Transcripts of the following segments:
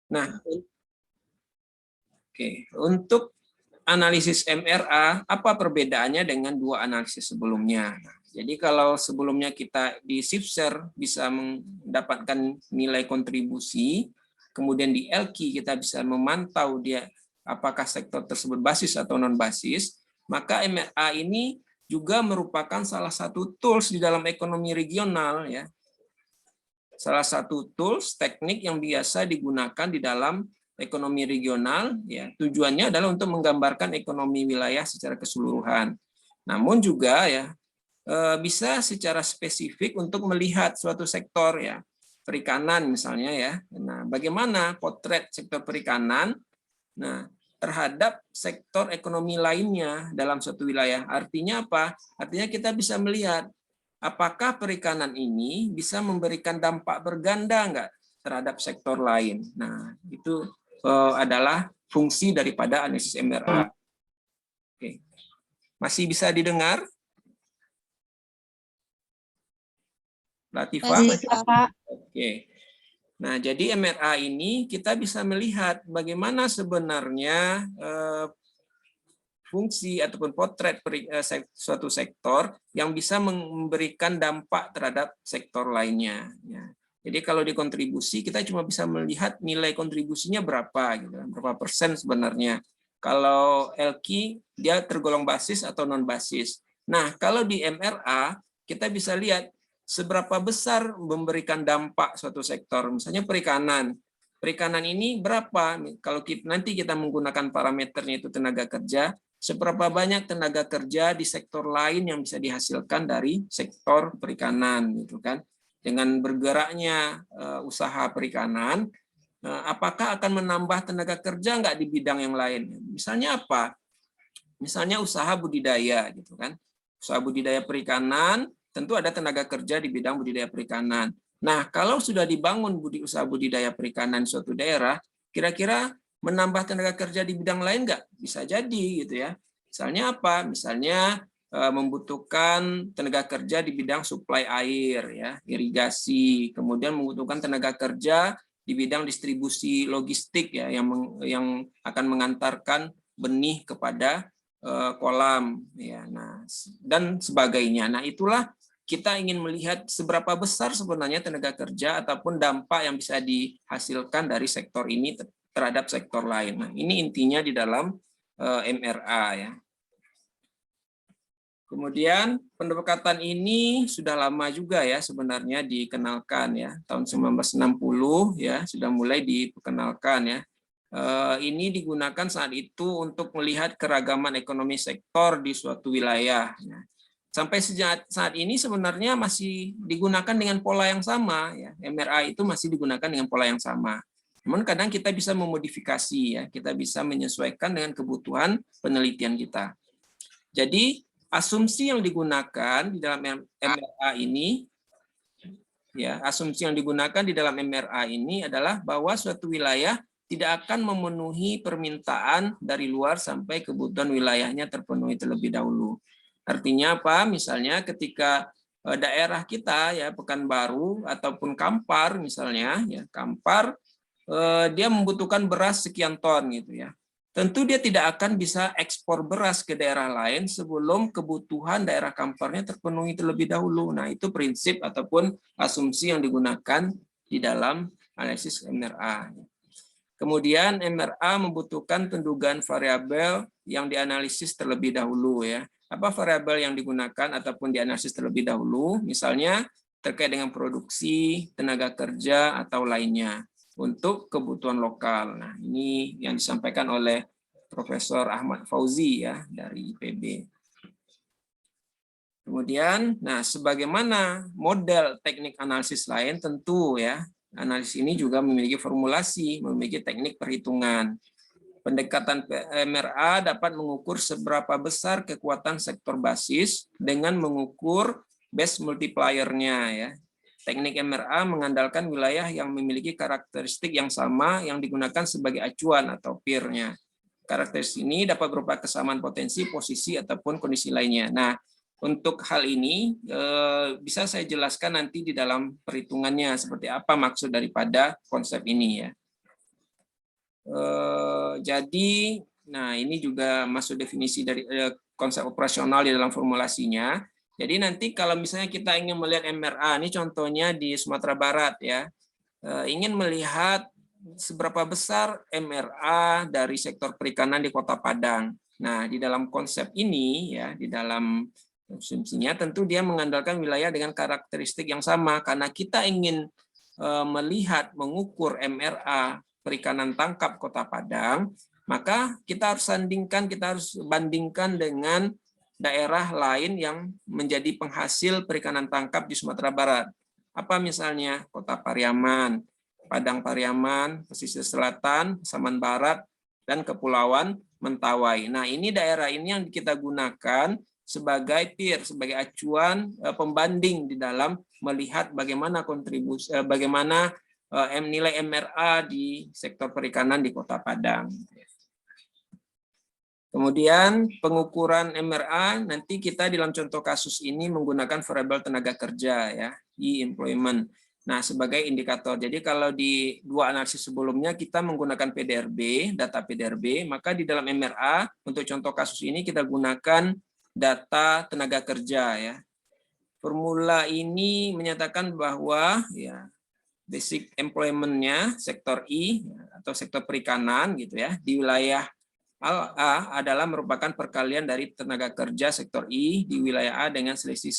Nah, untuk analisis MRA, apa perbedaannya dengan dua analisis sebelumnya? Jadi kalau sebelumnya kita di SIPSER bisa mendapatkan nilai kontribusi, kemudian di LQ kita bisa memantau dia apakah sektor tersebut basis atau non-basis, maka MRA ini juga merupakan salah satu tools di dalam ekonomi regional, ya. Salah satu tools teknik yang biasa digunakan di dalam ekonomi regional, ya, tujuannya adalah untuk menggambarkan ekonomi wilayah secara keseluruhan. Namun juga ya bisa secara spesifik untuk melihat suatu sektor, ya, perikanan misalnya, ya. Nah, bagaimana potret sektor perikanan terhadap sektor ekonomi lainnya dalam suatu wilayah. Artinya apa? Artinya kita bisa melihat apakah perikanan ini bisa memberikan dampak berganda enggak terhadap sektor lain. Nah, itu adalah fungsi daripada analisis MRA. Oke. Masih bisa didengar? Latifah? Pak. Oke. Nah, jadi MRA ini kita bisa melihat bagaimana sebenarnya fungsi ataupun potret suatu sektor yang bisa memberikan dampak terhadap sektor lainnya. Ya. Jadi kalau di kontribusi kita cuma bisa melihat nilai kontribusinya berapa, gitu, berapa persen sebenarnya. Kalau LQ dia tergolong basis atau non basis. Nah, kalau di MRA kita bisa lihat seberapa besar memberikan dampak suatu sektor. Misalnya perikanan. Perikanan ini berapa? Kalau nanti kita menggunakan parameternya itu tenaga kerja, seberapa banyak tenaga kerja di sektor lain yang bisa dihasilkan dari sektor perikanan, gitu kan? Dengan bergeraknya usaha perikanan, apakah akan menambah tenaga kerja nggak di bidang yang lain? Misalnya apa? Misalnya usaha budidaya, gitu kan? Usaha budidaya perikanan tentu ada tenaga kerja di bidang budidaya perikanan. Nah, kalau sudah dibangun usaha budidaya perikanan di suatu daerah, kira-kira menambah tenaga kerja di bidang lain nggak? Bisa jadi, gitu ya. Misalnya apa? Misalnya membutuhkan tenaga kerja di bidang suplai air, ya, irigasi, kemudian membutuhkan tenaga kerja di bidang distribusi logistik, ya, yang akan mengantarkan benih kepada kolam, ya, nah, dan sebagainya. Nah, itulah kita ingin melihat seberapa besar sebenarnya tenaga kerja ataupun dampak yang bisa dihasilkan dari sektor ini terhadap sektor lain. Nah, ini intinya di dalam MRA, ya. Kemudian pendekatan ini sudah lama juga ya sebenarnya dikenalkan, ya. Tahun 1960 ya sudah mulai diperkenalkan, ya. Ini digunakan saat itu untuk melihat keragaman ekonomi sektor di suatu wilayah. Nah, sampai saat ini sebenarnya masih digunakan dengan pola yang sama, ya. MRA itu masih digunakan dengan pola yang sama. Namun kadang kita bisa memodifikasi, ya, kita bisa menyesuaikan dengan kebutuhan penelitian kita. Jadi asumsi yang digunakan di dalam MRA ini, ya, asumsi yang digunakan di dalam MRA ini adalah bahwa suatu wilayah tidak akan memenuhi permintaan dari luar sampai kebutuhan wilayahnya terpenuhi terlebih dahulu. Artinya apa? Misalnya ketika daerah kita, ya, Pekanbaru ataupun Kampar misalnya, ya, Kampar dia membutuhkan beras sekian ton, gitu ya. Tentu dia tidak akan bisa ekspor beras ke daerah lain sebelum kebutuhan daerah Kamparnya terpenuhi terlebih dahulu. Nah, itu prinsip ataupun asumsi yang digunakan di dalam analisis MRA. Kemudian MRA membutuhkan pendugaan variabel yang dianalisis terlebih dahulu, ya. Apa variabel yang digunakan ataupun dianalisis terlebih dahulu? Misalnya terkait dengan produksi, tenaga kerja atau lainnya untuk kebutuhan lokal. Nah, ini yang disampaikan oleh Profesor Ahmad Fauzi, ya, dari IPB. Kemudian, nah, sebagaimana model teknik analisis lain tentu, ya, analisis ini juga memiliki formulasi, memiliki teknik perhitungan. Pendekatan MRA dapat mengukur seberapa besar kekuatan sektor basis dengan mengukur base multiplier-nya, ya. Teknik MRA mengandalkan wilayah yang memiliki karakteristik yang sama yang digunakan sebagai acuan atau peer-nya. Karakteristik ini dapat berupa kesamaan potensi, posisi, ataupun kondisi lainnya. Nah, untuk hal ini bisa saya jelaskan nanti di dalam perhitungannya seperti apa maksud daripada konsep ini, ya. Jadi, nah ini juga masuk definisi dari konsep operasional di dalam formulasinya. Jadi nanti kalau misalnya kita ingin melihat MRA, ini contohnya di Sumatera Barat ya, ingin melihat seberapa besar MRA dari sektor perikanan di Kota Padang. Nah, di dalam konsep ini ya, di dalam asumsinya tentu dia mengandalkan wilayah dengan karakteristik yang sama karena kita ingin melihat mengukur MRA perikanan tangkap Kota Padang, maka kita harus bandingkan dengan daerah lain yang menjadi penghasil perikanan tangkap di Sumatera Barat. Apa misalnya Kota Pariaman, Padang Pariaman, pesisir selatan, Pasaman Barat, dan Kepulauan Mentawai. Nah, ini daerah ini yang kita gunakan sebagai peer, sebagai acuan pembanding di dalam melihat bagaimana kontribusi, bagaimana nilai MRA di sektor perikanan di Kota Padang. Kemudian pengukuran MRA nanti kita dalam contoh kasus ini menggunakan variabel tenaga kerja ya, employment. Nah, sebagai indikator. Jadi kalau di dua analisis sebelumnya kita menggunakan PDRB, data PDRB, maka di dalam MRA untuk contoh kasus ini kita gunakan data tenaga kerja ya. Formula ini menyatakan bahwa ya basic employment-nya sektor I atau sektor perikanan gitu ya di wilayah A adalah merupakan perkalian dari tenaga kerja sektor I di wilayah A dengan selisih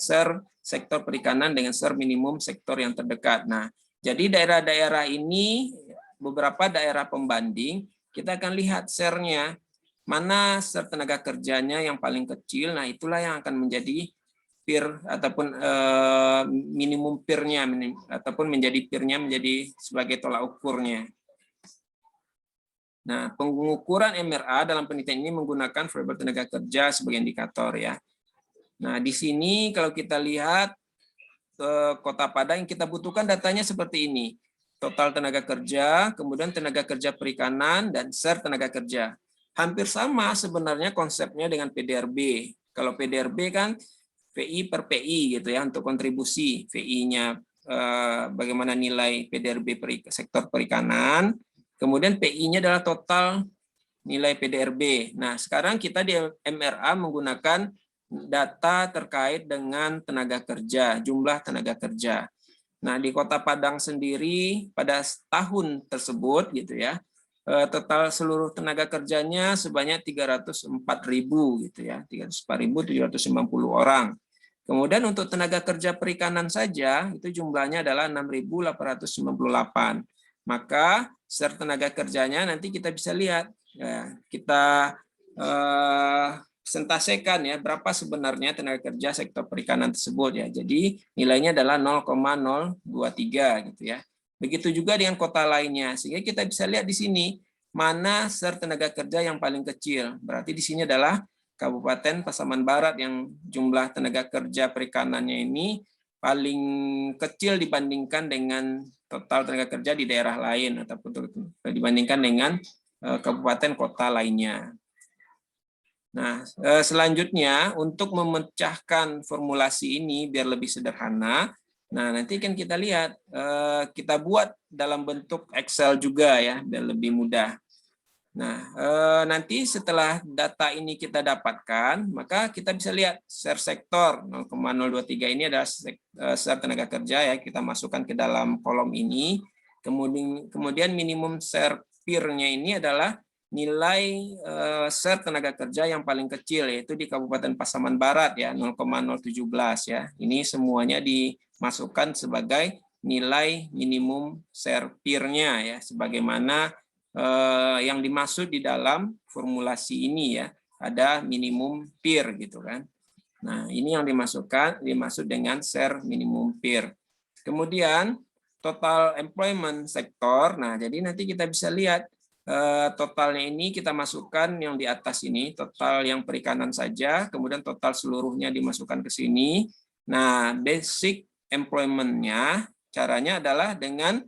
SER sektor perikanan dengan SER minimum sektor yang terdekat. Nah, jadi daerah-daerah ini, beberapa daerah pembanding, kita akan lihat SER-nya, mana SER tenaga kerjanya yang paling kecil, nah itulah yang akan menjadi peer ataupun minimum peer-nya, ataupun menjadi peer-nya menjadi sebagai tolak ukurnya. Nah, pengukuran MRA dalam penelitian ini menggunakan variabel tenaga kerja sebagai indikator ya. Nah, di sini kalau kita lihat Kota Padang yang kita butuhkan datanya seperti ini. Total tenaga kerja, kemudian tenaga kerja perikanan dan SER tenaga kerja. Hampir sama sebenarnya konsepnya dengan PDRB. Kalau PDRB kan VI per PI gitu ya untuk kontribusi. VI-nya bagaimana nilai PDRB sektor perikanan. Kemudian PI-nya adalah total nilai PDRB. Nah, sekarang kita di MRA menggunakan data terkait dengan tenaga kerja, jumlah tenaga kerja. Nah, di Kota Padang sendiri pada tahun tersebut gitu ya, total seluruh tenaga kerjanya sebanyak 304.000 gitu ya, 304.790 orang. Kemudian untuk tenaga kerja perikanan saja itu jumlahnya adalah 6.898. Maka SER tenaga kerjanya nanti kita bisa lihat ya, kita presentasikan ya berapa sebenarnya tenaga kerja sektor perikanan tersebut ya. Jadi nilainya adalah 0,023 gitu ya. Begitu juga dengan kota lainnya sehingga kita bisa lihat di sini mana SER tenaga kerja yang paling kecil. Berarti di sini adalah Kabupaten Pasaman Barat yang jumlah tenaga kerja perikanannya ini paling kecil dibandingkan dengan total tenaga kerja di daerah lain ataupun dibandingkan dengan kabupaten kota lainnya. Nah, selanjutnya untuk memecahkan formulasi ini biar lebih sederhana, nah nanti kan kita lihat kita buat dalam bentuk Excel juga ya biar lebih mudah. Nah, nanti setelah data ini kita dapatkan, maka kita bisa lihat SER sektor 0,023 ini adalah SER tenaga kerja ya, kita masukkan ke dalam kolom ini. Kemudian minimum SER peer-nya ini adalah nilai SER tenaga kerja yang paling kecil yaitu di Kabupaten Pasaman Barat ya 0,017 ya. Ini semuanya dimasukkan sebagai nilai minimum SER peer-nya ya sebagaimana yang dimaksud di dalam formulasi ini ya, ada minimum peer gitu kan. Nah, ini yang dimaksud dengan SER minimum peer. Kemudian total employment sektor. Nah, jadi nanti kita bisa lihat totalnya ini kita masukkan yang di atas ini, total yang perikanan saja, kemudian total seluruhnya dimasukkan ke sini. Nah, basic employment-nya caranya adalah dengan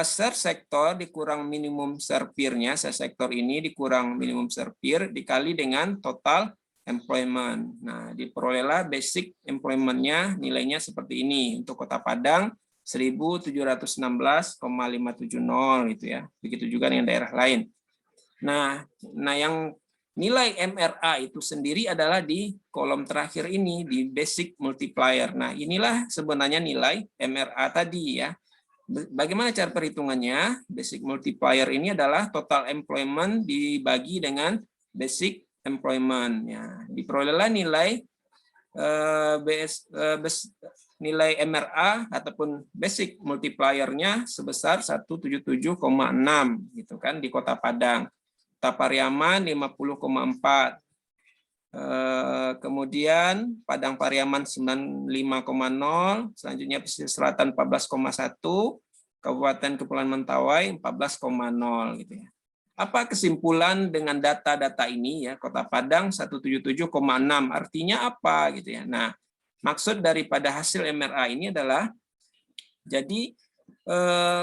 SER sektor dikurang minimum SER peer-nya, SER sektor ini dikurang minimum SER peer dikali dengan total employment. Nah, diperolehlah basic employment-nya nilainya seperti ini. Untuk Kota Padang 1.716,570 gitu ya. Begitu juga dengan daerah lain. Nah yang nilai MRA itu sendiri adalah di kolom terakhir ini, di basic multiplier. Nah inilah sebenarnya nilai MRA tadi ya. Bagaimana cara perhitungannya? Basic multiplier ini adalah total employment dibagi dengan basic employment. Ya, diperolehlah nilai nilai MRA ataupun basic multiplier-nya sebesar 177,6 gitu kan di Kota Padang. Kota Pariaman 50,4. Kemudian Padang Pariaman 95,0, selanjutnya Pesisir Selatan 14,1, Kabupaten Kepulauan Mentawai 14,0 gitu ya. Apa kesimpulan dengan data-data ini ya? Kota Padang 177,6 artinya apa gitu ya. Nah, maksud daripada hasil MRA ini adalah jadi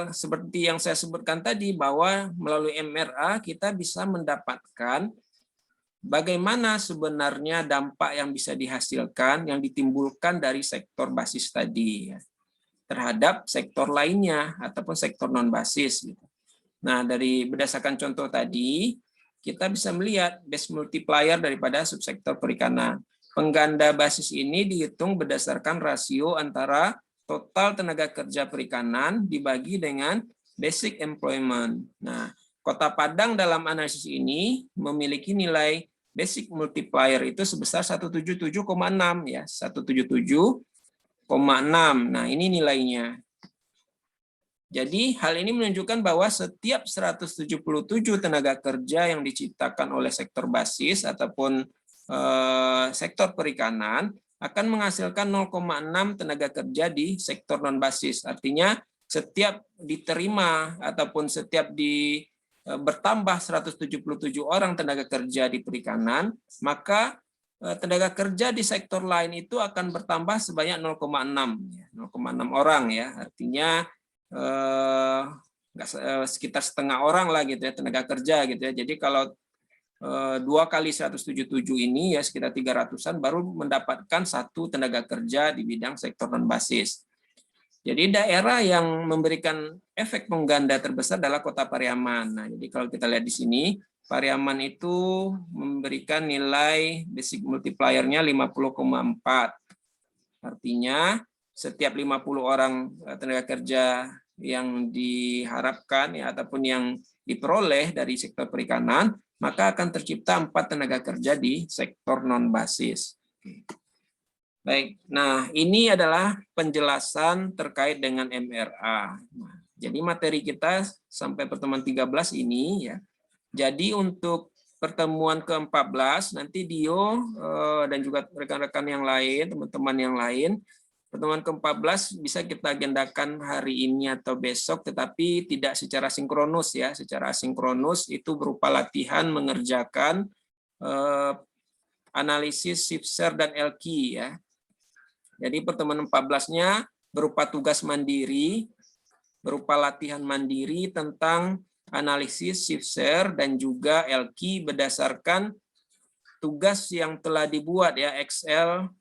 seperti yang saya sebutkan tadi bahwa melalui MRA kita bisa mendapatkan bagaimana sebenarnya dampak yang bisa dihasilkan, yang ditimbulkan dari sektor basis tadi ya, terhadap sektor lainnya ataupun sektor non basis. Gitu. Nah, berdasarkan contoh tadi, kita bisa melihat base multiplier daripada subsektor perikanan. Pengganda basis ini dihitung berdasarkan rasio antara total tenaga kerja perikanan dibagi dengan basic employment. Nah, Kota Padang dalam analisis ini memiliki nilai basic multiplier itu sebesar 177,6 ya, 177,6. Nah, ini nilainya. Jadi hal ini menunjukkan bahwa setiap 177 tenaga kerja yang diciptakan oleh sektor basis ataupun sektor perikanan akan menghasilkan 0,6 tenaga kerja di sektor non basis. Artinya setiap diterima ataupun setiap bertambah 177 orang tenaga kerja di perikanan, maka tenaga kerja di sektor lain itu akan bertambah sebanyak 0,6 orang ya. Artinya sekitar setengah orang lah gitu ya tenaga kerja gitu ya. Jadi kalau 2 kali 177 ini ya sekitar 300-an baru mendapatkan satu tenaga kerja di bidang sektor non basis. Jadi daerah yang memberikan efek pengganda terbesar adalah Kota Pariaman. Nah, jadi kalau kita lihat di sini, Pariaman itu memberikan nilai basic multiplier-nya 50,4. Artinya setiap 50 orang tenaga kerja yang diharapkan ya ataupun yang diperoleh dari sektor perikanan, maka akan tercipta 4 tenaga kerja di sektor non basis. Baik, nah ini adalah penjelasan terkait dengan MRA. Nah, jadi materi kita sampai pertemuan 13 ini ya. Jadi untuk pertemuan ke-14 nanti Dio dan juga rekan-rekan yang lain, teman-teman yang lain, pertemuan ke-14 bisa kita agendakan hari ini atau besok, tetapi tidak secara sinkronus ya. Secara asinkronus itu berupa latihan mengerjakan analisis SIFSER dan LQ ya. Jadi pertemuan 14-nya berupa tugas mandiri, berupa latihan mandiri tentang analisis SIFSER dan juga LQ berdasarkan tugas yang telah dibuat ya Excel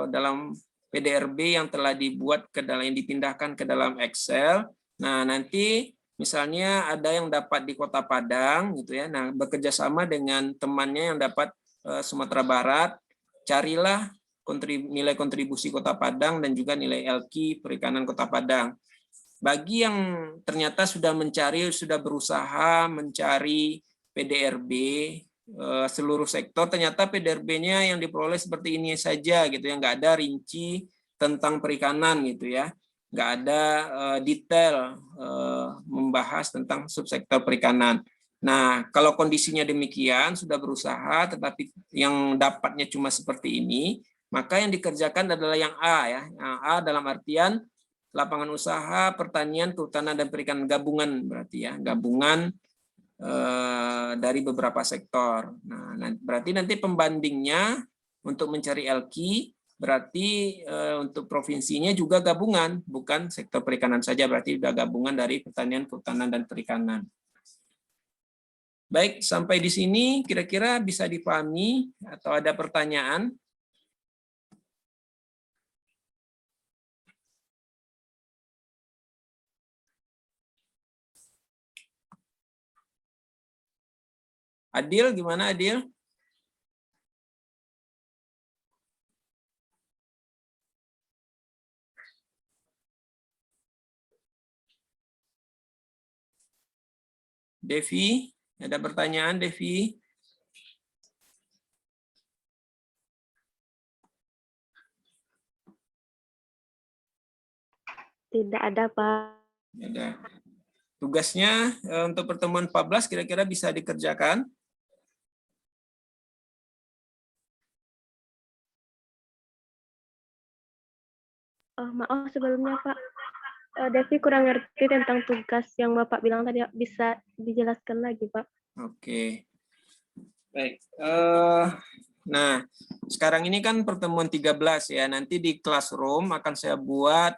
dalam PDRB yang telah dibuat yang dipindahkan ke dalam Excel. Nah, nanti misalnya ada yang dapat di Kota Padang gitu ya. Nah, bekerja sama dengan temannya yang dapat Sumatera Barat, carilah nilai kontribusi Kota Padang dan juga nilai LQ perikanan Kota Padang. Bagi yang ternyata sudah berusaha mencari PDRB seluruh sektor, ternyata PDRB-nya yang diperoleh seperti ini saja gitu ya, nggak ada rinci tentang perikanan gitu ya, nggak ada detail membahas tentang subsektor perikanan. Nah, kalau kondisinya demikian sudah berusaha, tetapi yang dapatnya cuma seperti ini, maka yang dikerjakan adalah yang A ya, yang A dalam artian lapangan usaha, pertanian, kehutanan, dan perikanan gabungan berarti ya, gabungan dari beberapa sektor. Nah, berarti nanti pembandingnya untuk mencari LQ berarti untuk provinsinya juga gabungan, bukan sektor perikanan saja, berarti sudah gabungan dari pertanian, kehutanan, dan perikanan. Baik, sampai di sini kira-kira bisa dipahami atau ada pertanyaan? Adil, gimana Adil? Devi, ada pertanyaan Devi? Tidak ada, Pak. Ada. Tugasnya untuk pertemuan 14 kira-kira bisa dikerjakan? Maaf sebelumnya, Pak. Devi kurang ngerti tentang tugas yang Bapak bilang tadi. Bisa dijelaskan lagi, Pak? Oke. Baik. Nah, sekarang ini kan pertemuan 13 ya. Nanti di Classroom akan saya buat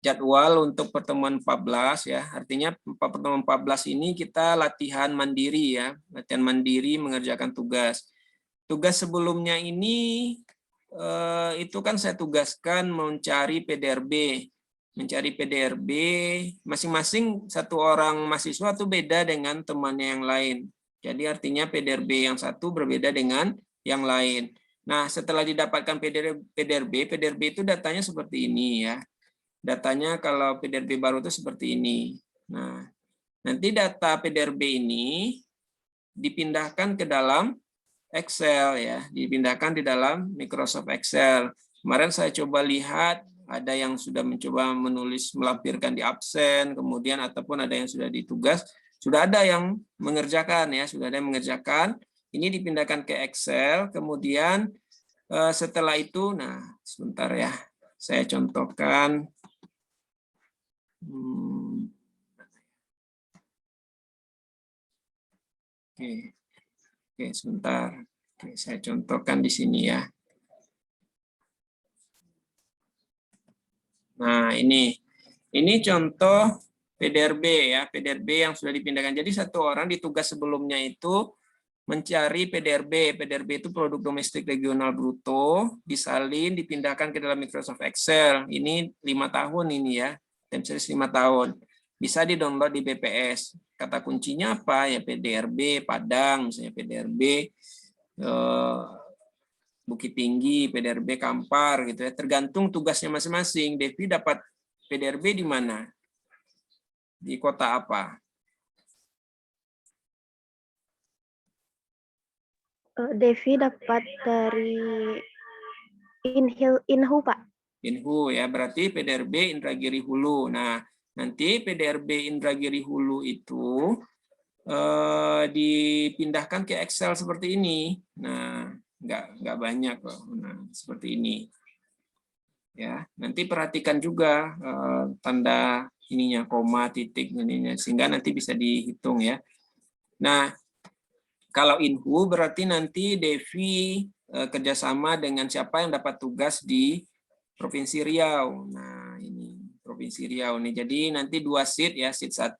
jadwal untuk pertemuan 14 ya. Artinya pertemuan 14 ini kita latihan mandiri ya. Latihan mandiri mengerjakan tugas. Tugas sebelumnya ini itu kan saya tugaskan mencari PDRB. Mencari PDRB, masing-masing satu orang mahasiswa itu beda dengan temannya yang lain. Jadi artinya PDRB yang satu berbeda dengan yang lain. Nah, setelah didapatkan PDRB itu datanya seperti ini ya. Datanya kalau PDRB baru itu seperti ini. Nah, nanti data PDRB ini dipindahkan ke dalam Excel ya, dipindahkan di dalam Microsoft Excel. Kemarin saya coba lihat ada yang sudah mencoba menulis melampirkan di absen, kemudian ataupun ada yang sudah ditugas, sudah ada yang mengerjakan ya, sudah ada yang mengerjakan. Ini dipindahkan ke Excel, kemudian setelah itu, nah sebentar ya, saya contohkan. Oke. Oke, sebentar. Oke, saya contohkan di sini ya. Nah, ini contoh PDRB ya, PDRB yang sudah dipindahkan. Jadi satu orang di tugas sebelumnya itu mencari PDRB. PDRB itu produk domestik regional bruto, disalin, dipindahkan ke dalam Microsoft Excel. Ini 5 tahun ini ya, time series 5 tahun. Bisa di-download di BPS. Kata kuncinya apa? Ya PDRB Padang, misalnya PDRB Bukit Tinggi, PDRB Kampar gitu ya. Tergantung tugasnya masing-masing. Devi dapat PDRB di mana? Di kota apa? Devi dapat dari Inhu, Pak. Inhu ya, berarti PDRB Indragiri Hulu. Nah, nanti PDRB Indragiri Hulu itu dipindahkan ke Excel seperti ini. Nah, nggak banyak kok. Nah, seperti ini. Ya, nanti perhatikan juga tanda ininya, koma, titik ininya, sehingga nanti bisa dihitung ya. Nah, kalau Inhu berarti nanti Devi kerjasama dengan siapa yang dapat tugas di Provinsi Riau. Nah, ini Provinsi Riau nih. Jadi nanti 2 sheet ya, sheet 1.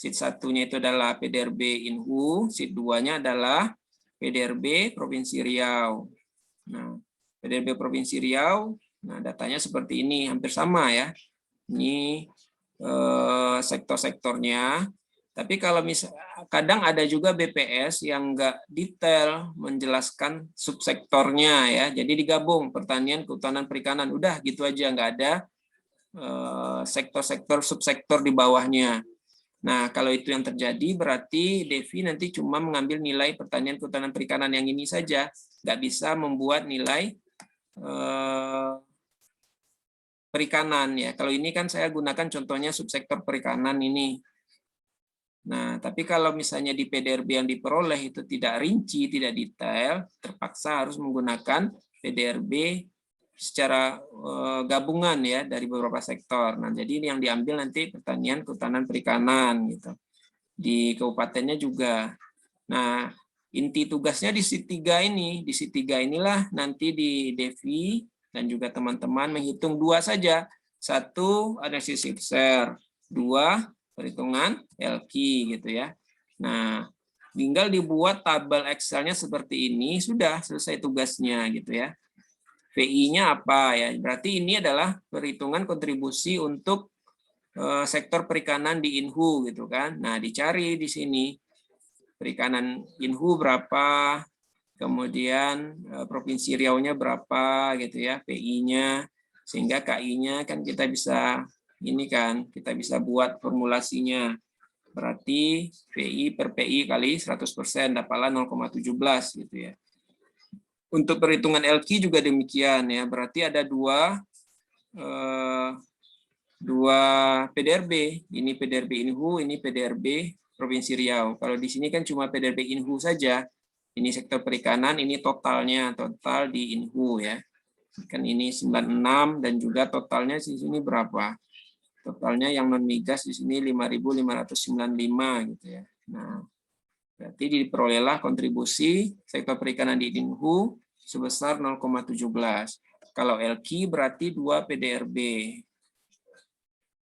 Sheet 1-nya itu adalah PDRB Inhu, sheet 2-nya adalah PDRB Provinsi Riau. Nah, PDRB Provinsi Riau, nah datanya seperti ini, hampir sama ya. Ini sektor-sektornya. Tapi kalau kadang ada juga BPS yang nggak detail menjelaskan subsektornya ya. Jadi digabung pertanian, kehutanan, perikanan. Udah gitu aja, nggak ada sektor-sektor, subsektor di bawahnya. Nah, kalau itu yang terjadi berarti Devi nanti cuma mengambil nilai pertanian, kehutanan, perikanan yang ini saja. Nggak bisa membuat nilai perikanan ya. Kalau ini kan saya gunakan contohnya subsektor perikanan ini. Nah, tapi kalau misalnya di PDRB yang diperoleh itu tidak rinci, tidak detail, terpaksa harus menggunakan PDRB secara gabungan ya dari beberapa sektor. Nah, jadi ini yang diambil nanti pertanian, kehutanan, perikanan gitu. Di kabupatennya juga. Nah, inti tugasnya di sheet 3 ini. Di sheet 3 inilah nanti di Devi dan juga teman-teman menghitung 2 saja. 1 analisis share, 2 perhitungan LQ gitu ya. Nah, tinggal dibuat tabel Excel-nya seperti ini, sudah selesai tugasnya gitu ya. VI-nya apa ya? Berarti ini adalah perhitungan kontribusi untuk sektor perikanan di Inhu gitu kan. Nah, dicari di sini perikanan Inhu berapa, kemudian Provinsi Riau-nya berapa gitu ya, PI-nya, sehingga KI-nya kan kita bisa ini kan, kita bisa buat formulasinya. Berarti PI per PI kali 100% dapatlah 0,17 gitu ya. Untuk perhitungan LQ juga demikian ya, berarti ada dua PDRB, ini PDRB Inhu, ini PDRB Provinsi Riau. Kalau di sini kan cuma PDRB Inhu saja, ini sektor perikanan, ini totalnya, total di Inhu ya. Kan ini 96 dan juga totalnya di sini berapa? Totalnya yang non migas di sini 5.595 gitu ya. Nah, berarti diperolehlah kontribusi sektor perikanan di Inhu sebesar 0,17. Kalau LQ berarti 2 PDRB.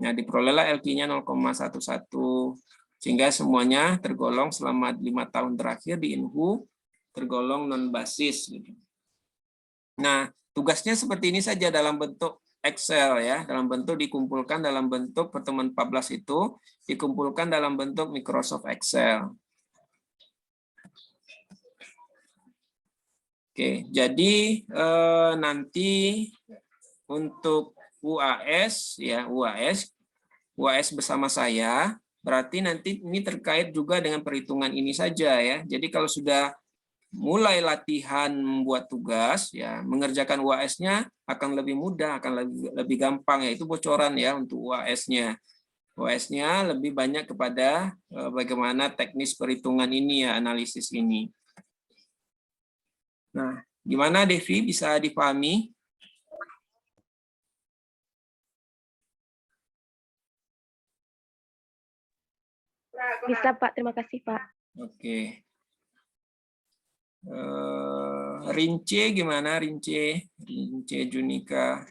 Nah, diperolehlah LQ-nya 0,11 sehingga semuanya tergolong selama 5 tahun terakhir di Inhu tergolong non basis. Nah, tugasnya seperti ini saja dalam bentuk Excel ya, dalam bentuk dikumpulkan dalam bentuk pertemuan 14 itu dikumpulkan dalam bentuk Microsoft Excel. Oke, jadi nanti untuk UAS ya, UAS bersama saya, berarti nanti ini terkait juga dengan perhitungan ini saja ya. Jadi kalau sudah mulai latihan membuat tugas ya, mengerjakan UAS-nya akan lebih mudah, akan lebih gampang ya. Itu bocoran ya untuk UAS-nya. UAS-nya lebih banyak kepada bagaimana teknis perhitungan ini ya, analisis ini. Nah, gimana Devi, bisa dipahami? Bisa Pak, terima kasih Pak. Oke. Rince gimana Rince Junika?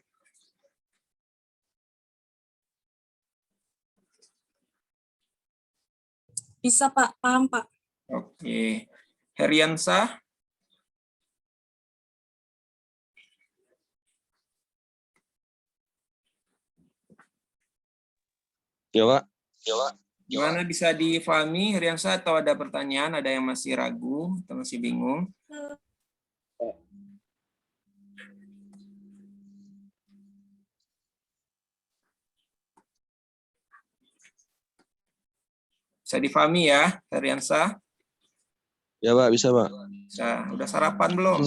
Bisa Pak, paham Pak. Oke. Heriansah? Ya Pak. Gimana, bisa difahami Heriansah atau ada pertanyaan, ada yang masih ragu atau masih bingung? Bisa difahami ya, Heriansah? Ya Pak, bisa Pak. Bisa. Udah sarapan belum?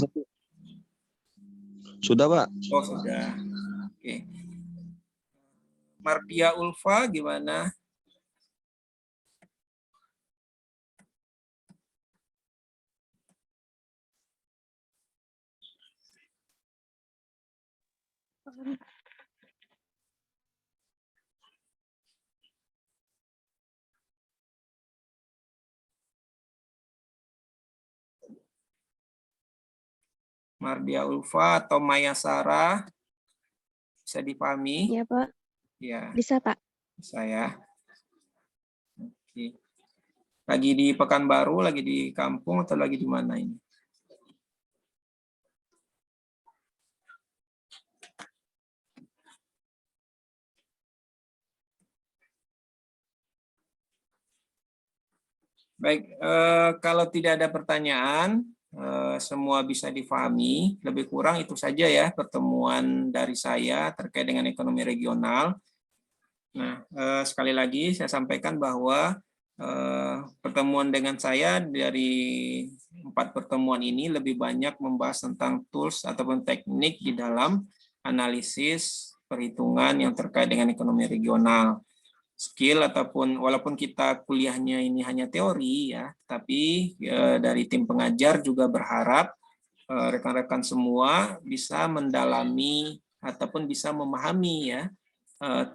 Sudah Pak. Oh, sudah. Oke. Mardia Ulfa gimana? Mardia Ulfa atau Maya Sarah, bisa dipahami? Iya Pak. Ya, Bisa Pak. bisa ya. Oke. Lagi di Pekanbaru, lagi di kampung, atau lagi di mana ini? Baik, kalau tidak ada pertanyaan, semua bisa difahami. Lebih kurang itu saja ya pertemuan dari saya terkait dengan ekonomi regional. Nah, sekali lagi saya sampaikan bahwa pertemuan dengan saya dari 4 pertemuan ini lebih banyak membahas tentang tools ataupun teknik di dalam analisis perhitungan yang terkait dengan ekonomi regional. Skill ataupun walaupun kita kuliahnya ini hanya teori ya, tapi dari tim pengajar juga berharap rekan-rekan semua bisa mendalami ataupun bisa memahami ya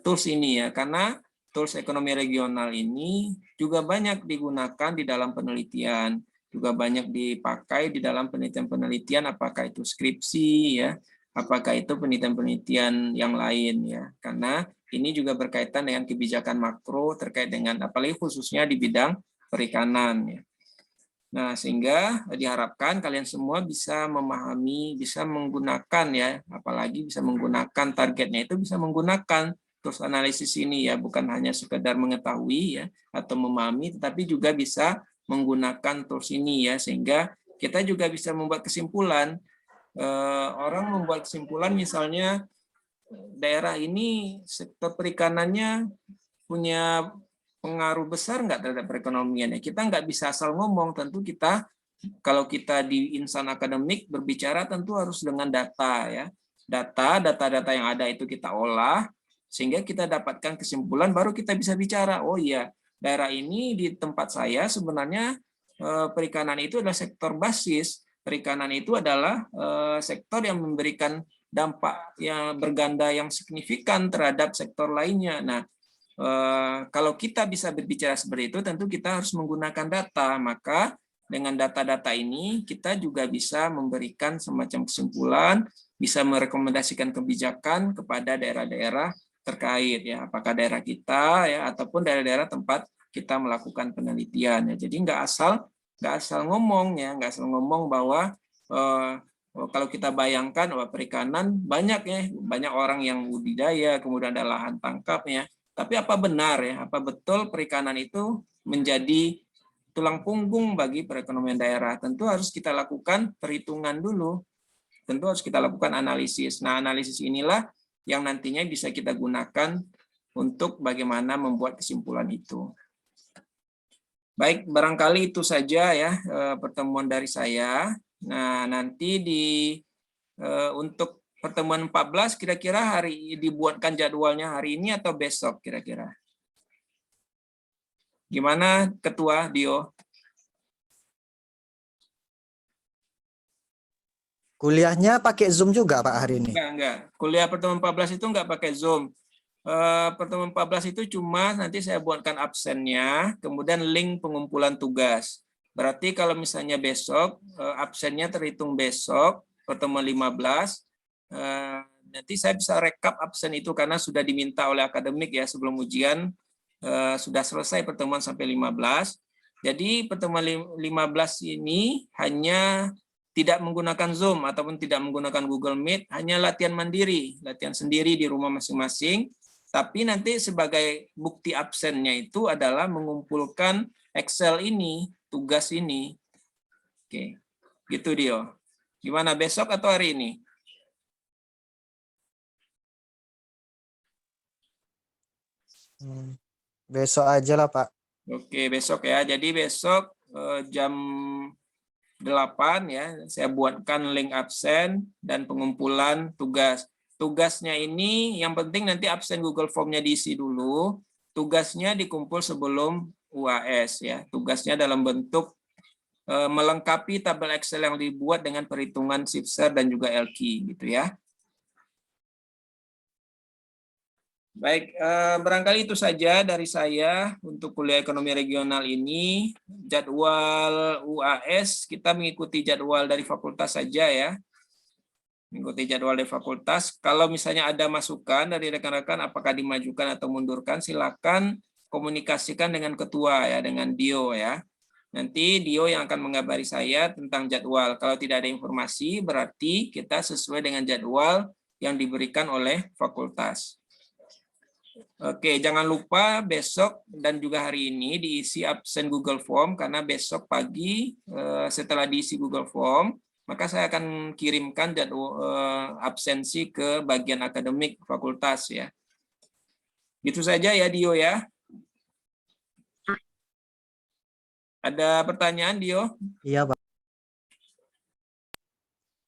tools ini ya, karena tools ekonomi regional ini juga banyak digunakan di dalam penelitian, juga banyak dipakai di dalam penelitian-penelitian, apakah itu skripsi ya, apakah itu penelitian-penelitian yang lain ya, karena ini juga berkaitan dengan kebijakan makro terkait dengan apalagi khususnya di bidang perikanan ya. Nah, sehingga diharapkan kalian semua bisa memahami, bisa menggunakan ya, apalagi bisa menggunakan targetnya itu bisa menggunakan tools analisis ini ya, bukan hanya sekedar mengetahui ya atau memahami, tetapi juga bisa menggunakan tools ini ya, sehingga kita juga bisa membuat kesimpulan. Orang membuat kesimpulan misalnya daerah ini sektor perikanannya punya pengaruh besar nggak terhadap perekonomian ya. Kita nggak bisa asal ngomong, tentu kita kalau kita di insan akademik berbicara tentu harus dengan data ya. Data yang ada itu kita olah sehingga kita dapatkan kesimpulan, baru kita bisa bicara, oh iya daerah ini di tempat saya sebenarnya perikanan itu adalah sektor basis. Perikanan itu adalah sektor yang memberikan dampak yang berganda yang signifikan terhadap sektor lainnya. Nah, kalau kita bisa berbicara seperti itu, tentu kita harus menggunakan data. Maka dengan data-data ini kita juga bisa memberikan semacam kesimpulan, bisa merekomendasikan kebijakan kepada daerah-daerah terkait ya, apakah daerah kita ya ataupun daerah-daerah tempat kita melakukan penelitian ya. Jadi nggak asal ngomong ya, nggak asal ngomong bahwa kalau kita bayangkan bahwa perikanan banyak ya, banyak orang yang budidaya, kemudian ada lahan tangkapnya. Tapi apa benar ya, apa betul perikanan itu menjadi tulang punggung bagi perekonomian daerah? Tentu harus kita lakukan perhitungan dulu. Tentu harus kita lakukan analisis. Nah, analisis inilah yang nantinya bisa kita gunakan untuk bagaimana membuat kesimpulan itu. Baik, barangkali itu saja ya pertemuan dari saya. Nah, nanti untuk pertemuan 14 kira-kira dibuatkan jadwalnya hari ini atau besok kira-kira? Gimana Ketua Dio? Kuliahnya pakai Zoom juga Pak hari ini? Enggak. Kuliah pertemuan 14 itu enggak pakai Zoom. Pertemuan 14 itu cuma nanti saya buatkan absennya, kemudian link pengumpulan tugas. Berarti kalau misalnya besok, absennya terhitung besok, pertemuan 15, nanti saya bisa rekap absen itu karena sudah diminta oleh akademik ya sebelum ujian, sudah selesai pertemuan sampai 15. Jadi pertemuan 15 ini hanya tidak menggunakan Zoom ataupun tidak menggunakan Google Meet, hanya latihan mandiri, latihan sendiri di rumah masing-masing. Tapi nanti sebagai bukti absennya itu adalah mengumpulkan Excel ini, tugas ini. Oke, gitu Dio. Gimana besok atau hari ini? Besok aja lah Pak. Oke, besok ya. Jadi besok jam 8 ya, saya buatkan link absen dan pengumpulan tugas. Tugasnya ini yang penting nanti absen Google Form-nya diisi dulu. Tugasnya dikumpul sebelum UAS ya. Tugasnya dalam bentuk melengkapi tabel Excel yang dibuat dengan perhitungan SIPSER dan juga LQ gitu ya. Baik, barangkali itu saja dari saya untuk kuliah ekonomi regional ini. Jadwal UAS kita mengikuti jadwal dari fakultas saja ya. Mengikuti jadwal dari fakultas. Kalau misalnya ada masukan dari rekan-rekan apakah dimajukan atau mundurkan, silakan komunikasikan dengan ketua ya, dengan Dio ya. Nanti Dio yang akan mengabari saya tentang jadwal. Kalau tidak ada informasi berarti kita sesuai dengan jadwal yang diberikan oleh fakultas. Oke, jangan lupa besok dan juga hari ini diisi absen Google Form, karena besok pagi setelah diisi Google Form, maka saya akan kirimkan jadwal absensi ke bagian akademik fakultas ya. Gitu saja ya Dio ya. Ada pertanyaan Dio? Iya Pak.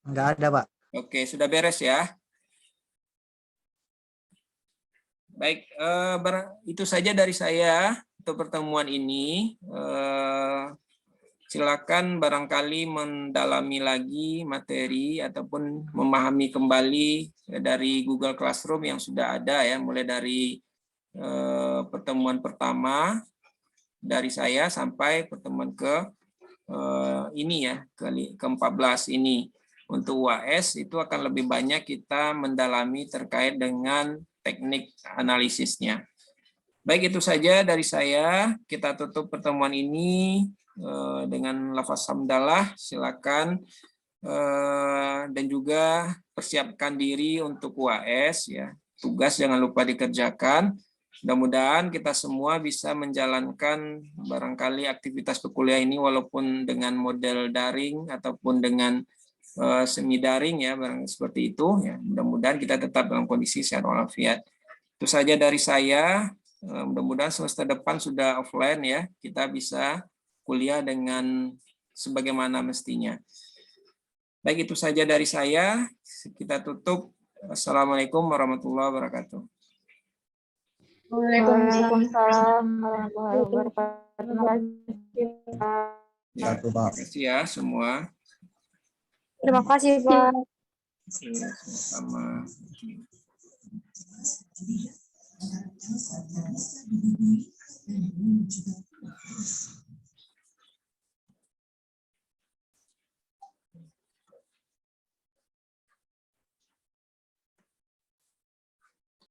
Enggak ada Pak. Oke, sudah beres ya. Baik, itu saja dari saya untuk pertemuan ini. Silakan barangkali mendalami lagi materi ataupun memahami kembali dari Google Classroom yang sudah ada ya, mulai dari pertemuan pertama dari saya sampai pertemuan ini ya, ke-14 ini. Untuk UAS itu akan lebih banyak kita mendalami terkait dengan teknik analisisnya. Baik, itu saja dari saya. Kita tutup pertemuan ini dengan lafaz hamdalah. Silakan dan juga persiapkan diri untuk UAS ya. tugas jangan lupa dikerjakan. Mudah-mudahan kita semua bisa menjalankan barangkali aktivitas perkuliahan ini walaupun dengan model daring ataupun dengan semi daring ya, barang seperti itu ya. Mudah-mudahan kita tetap dalam kondisi sehat walafiat. Itu saja dari saya. Mudah-mudahan semester depan sudah offline ya. Kita bisa kuliah dengan sebagaimana mestinya. Baik, itu saja dari saya. Kita tutup. Assalamualaikum warahmatullahi wabarakatuh. Waalaikumsalam warahmatullahi wabarakatuh. Terima kasih, Pak. Ya, terima kasih ya semua. Terima kasih, Pak. Sama-sama.